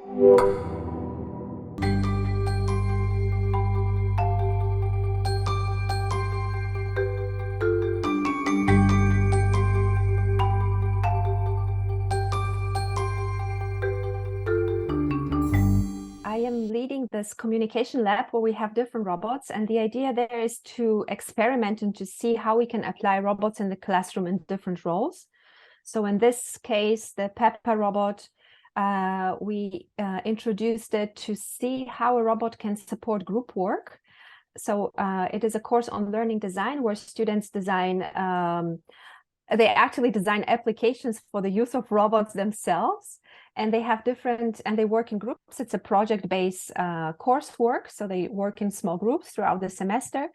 I am leading this communication lab where we have different robots, and the idea there is to experiment and to see how we can apply robots in the classroom in different roles. So in this case, the Pepper robot, we introduced it to see how a robot can support group work. So it is a course on learning design where students design, they actually design applications for the use of robots themselves. And they have different, and they work in groups. It's a project-based coursework. So they work in small groups throughout the semester.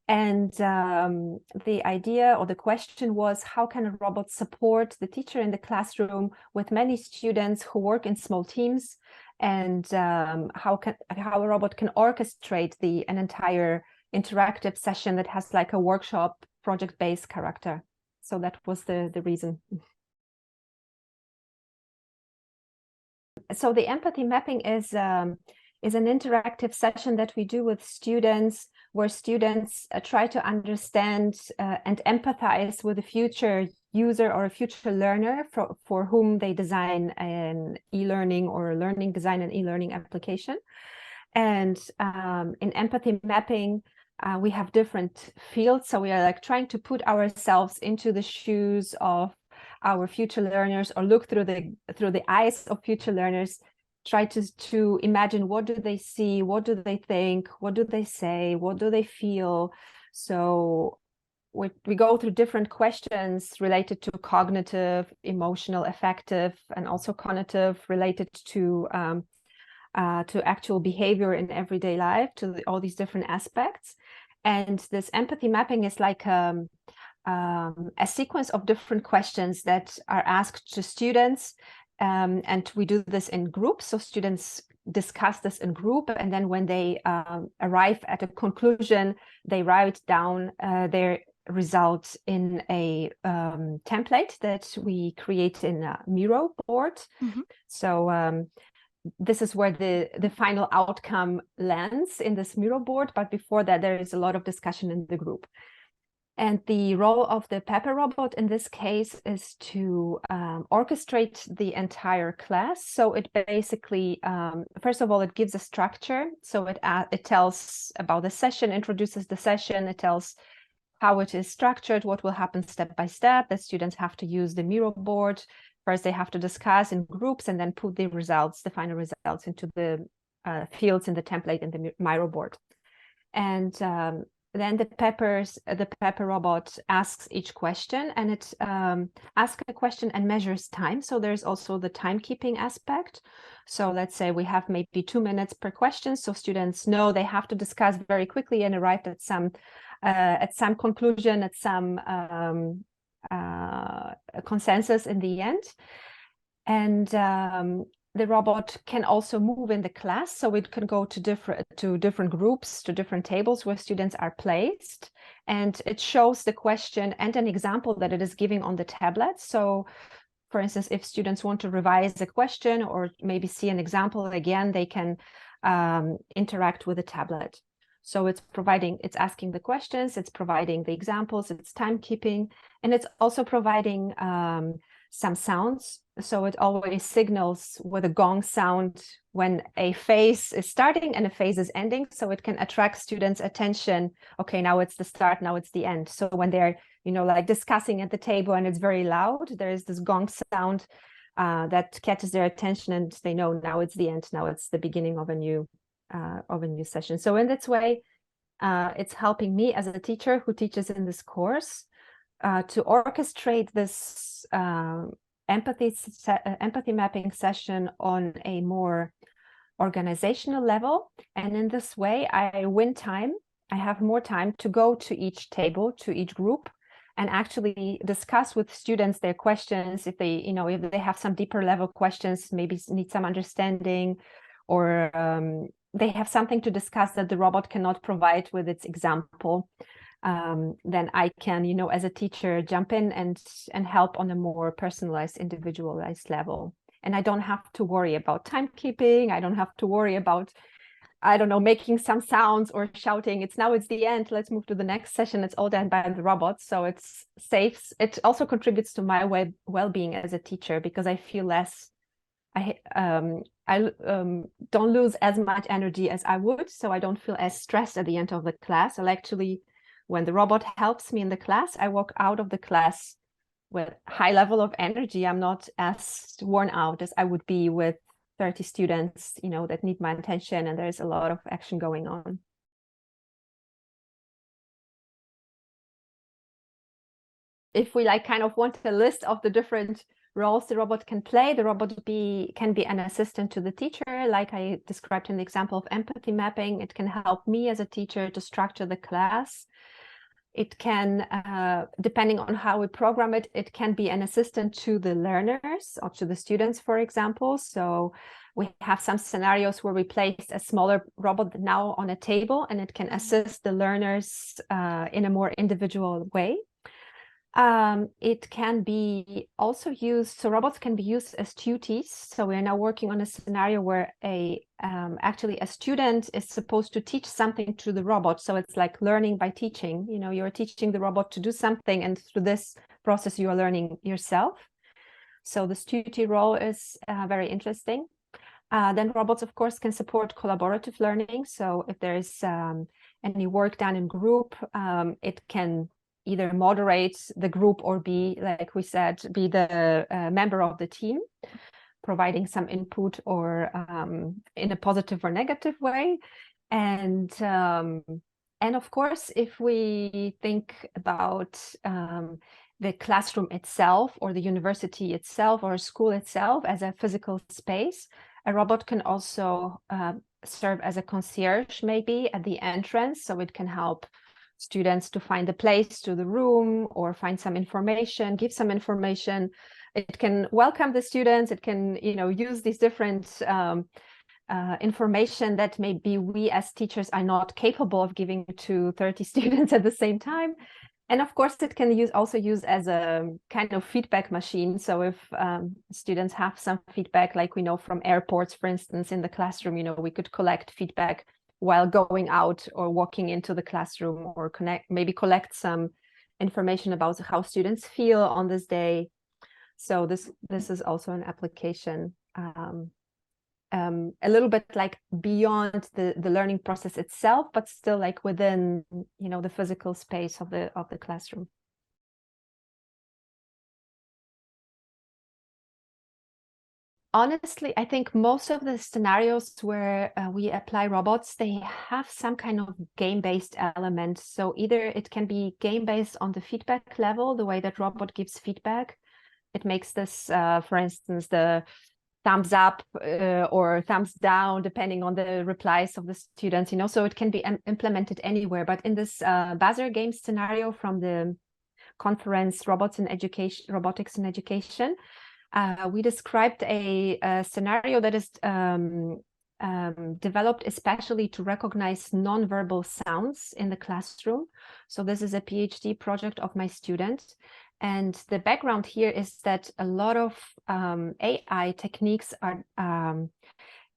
And the idea or the question was, how can a robot support the teacher in the classroom with many students who work in small teams? And how a robot can orchestrate an entire interactive session that has like a workshop project-based character. So that was the reason. So the empathy mapping is an interactive session that we do with students, where students try to understand and empathize with a future user or a future learner for whom they design an e-learning or learning design an e-learning application. And in empathy mapping, we have different fields. So we are like trying to put ourselves into the shoes of our future learners, or look through the eyes of future learners, try to imagine, what do they see, what do they think, what do they say, what do they feel. So we go through different questions related to cognitive, emotional, affective, and also cognitive, related to actual behavior in everyday life, to all these different aspects. And this empathy mapping is like a sequence of different questions that are asked to students, and we do this in groups. So students discuss this in group, and then when they arrive at a conclusion, they write down their results in a template that we create in a Miro board. Mm-hmm. So this is where the final outcome lands, in this Miro board, but before that there is a lot of discussion in the group. And the role of the Pepper robot in this case is to orchestrate the entire class. So it basically, first of all, it gives a structure. So it tells about the session, introduces the session, it tells how it is structured, what will happen step by step. The students have to use the Miro board. First, they have to discuss in groups and then put the results, the final results, into the fields in the template in the Miro board. And then the Pepper robot asks each question, and it asks a question and measures time. So there's also the timekeeping aspect. So let's say we have maybe 2 minutes per question. So students know they have to discuss very quickly and arrive at some conclusion, at some consensus in the end. And the robot can also move in the class, so it can go to different groups, to different tables where students are placed, and it shows the question and an example that it is giving on the tablet. So for instance, if students want to revise a question or maybe see an example again, they can interact with the tablet. So it's asking the questions, it's providing the examples, it's timekeeping, and it's also providing some sounds. So it always signals with a gong sound when a phase is starting and a phase is ending. So it can attract students' attention. Okay, now it's the start, now it's the end. So when they're, like discussing at the table and it's very loud, there is this gong sound that catches their attention, and they know now it's the end, now it's the beginning of a new session. So in this way, it's helping me as a teacher who teaches in this course to orchestrate this empathy mapping session on a more organizational level. And in this way, I win time. I have more time to go to each table, to each group, and actually discuss with students their questions. If they, if they have some deeper level questions, maybe need some understanding, or they have something to discuss that the robot cannot provide with its example, then I can, as a teacher, jump in and help on a more personalized, individualized level. and I don't have to worry about timekeeping. I don't have to worry about, I don't know, making some sounds or shouting. It's the end. Let's move to the next session. It's all done by the robots. So it's safe. It also contributes to my well-being as a teacher, because I feel less, I don't lose as much energy as I would. So I don't feel as stressed at the end of the class. I'll actually, when the robot helps me in the class, I walk out of the class with high level of energy. I'm not as worn out as I would be with 30 students, you know, that need my attention, and there's a lot of action going on. If we like kind of want a list of the different roles the robot can play, the robot can be an assistant to the teacher, like I described in the example of empathy mapping. It can help me as a teacher to structure the class. It can, depending on how we program it, it can be an assistant to the learners or to the students, for example. So we have some scenarios where we place a smaller robot now on a table, and it can assist the learners in a more individual way. It can be also used, so robots can be used as tutees. So we're now working on a scenario where actually a student is supposed to teach something to the robot. So it's like learning by teaching. You know, you're teaching the robot to do something, and through this process you are learning yourself. So the tutee role is very interesting. Then robots, of course, can support collaborative learning. So if there's any work done in group, it can either moderate the group or be, like we said, be the member of the team, providing some input or in a positive or negative way. And of course, if we think about the classroom itself, or the university itself, or school itself as a physical space, a robot can also serve as a concierge, maybe at the entrance. So it can help students to find a place to the room, or find some information, give some information. It can welcome the students. It can, you know, use these different information that maybe we as teachers are not capable of giving to 30 students at the same time. And of course, it can also use as a kind of feedback machine. So if students have some feedback, like we know from airports, for instance, in the classroom, you know, we could collect feedback while going out or walking into the classroom, or maybe collect some information about how students feel on this day. So this is also an application, a little bit like beyond the learning process itself, but still like within, you know, the physical space of the classroom. Honestly, I think most of the scenarios where we apply robots, they have some kind of game-based element. So either it can be game-based on the feedback level, the way that robot gives feedback. It makes this, for instance, the thumbs up or thumbs down, depending on the replies of the students, you know, so it can be implemented anywhere. But in this buzzer game scenario from the conference Robotics in Education, we described a scenario that is developed especially to recognize nonverbal sounds in the classroom. So this is a PhD project of my student. And the background here is that a lot of AI techniques are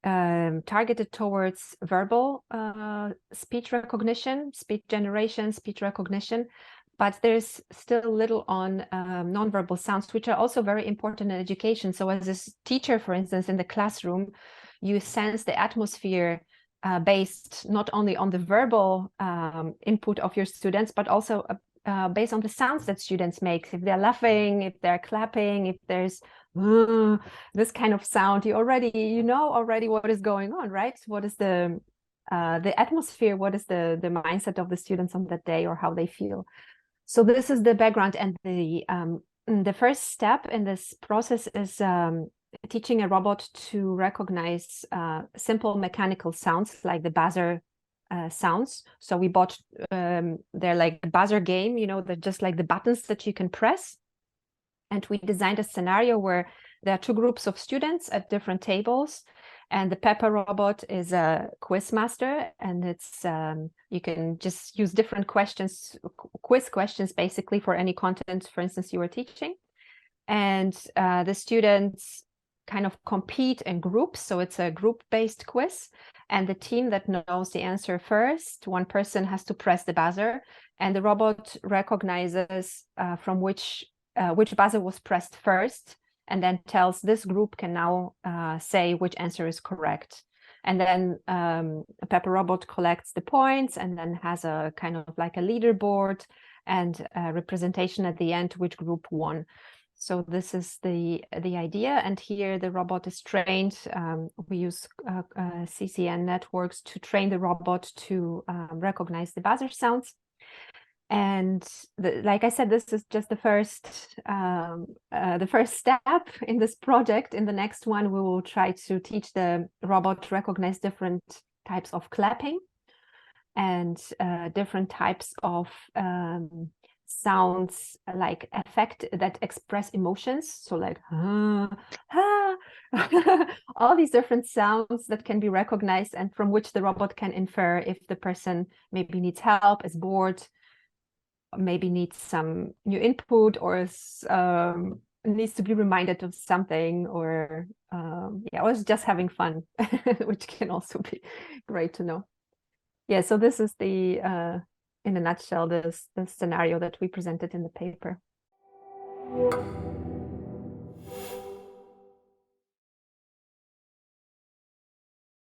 targeted towards verbal speech recognition, speech generation, speech recognition. But there's still little on nonverbal sounds, which are also very important in education. So as a teacher, for instance, in the classroom, you sense the atmosphere based not only on the verbal input of your students, but also based on the sounds that students make. If they're laughing, if they're clapping, if there's this kind of sound, you know already what is going on, right? What is the atmosphere? What is the mindset of the students on that day, or how they feel? So this is the background, and the first step in this process is teaching a robot to recognize simple mechanical sounds like the buzzer sounds. So we bought, they're like buzzer game, you know, they're just like the buttons that you can press. And we designed a scenario where there are two groups of students at different tables. And the Pepper robot is a quiz master, and it's you can just use different questions, quiz questions, basically for any content, for instance, you were teaching. And the students kind of compete in groups. So it's a group-based quiz. And the team that knows the answer first, one person has to press the buzzer, and the robot recognizes from which buzzer was pressed first, and then tells this group can now say which answer is correct. And then a Pepper robot collects the points and then has a kind of like a leaderboard and a representation at the end which group won. So this is the idea. And here the robot is trained. We use CCN networks to train the robot to recognize the buzzer sounds. And like I said, this is just the first step in this project. In the next one, we will try to teach the robot to recognize different types of clapping and different types of sounds like effect that express emotions. So like all these different sounds that can be recognized and from which the robot can infer if the person maybe needs help, is bored, maybe needs some new input, or needs to be reminded of something, or or is just having fun, which can also be great to know. Yeah, so this is the in a nutshell, the scenario that we presented in the paper.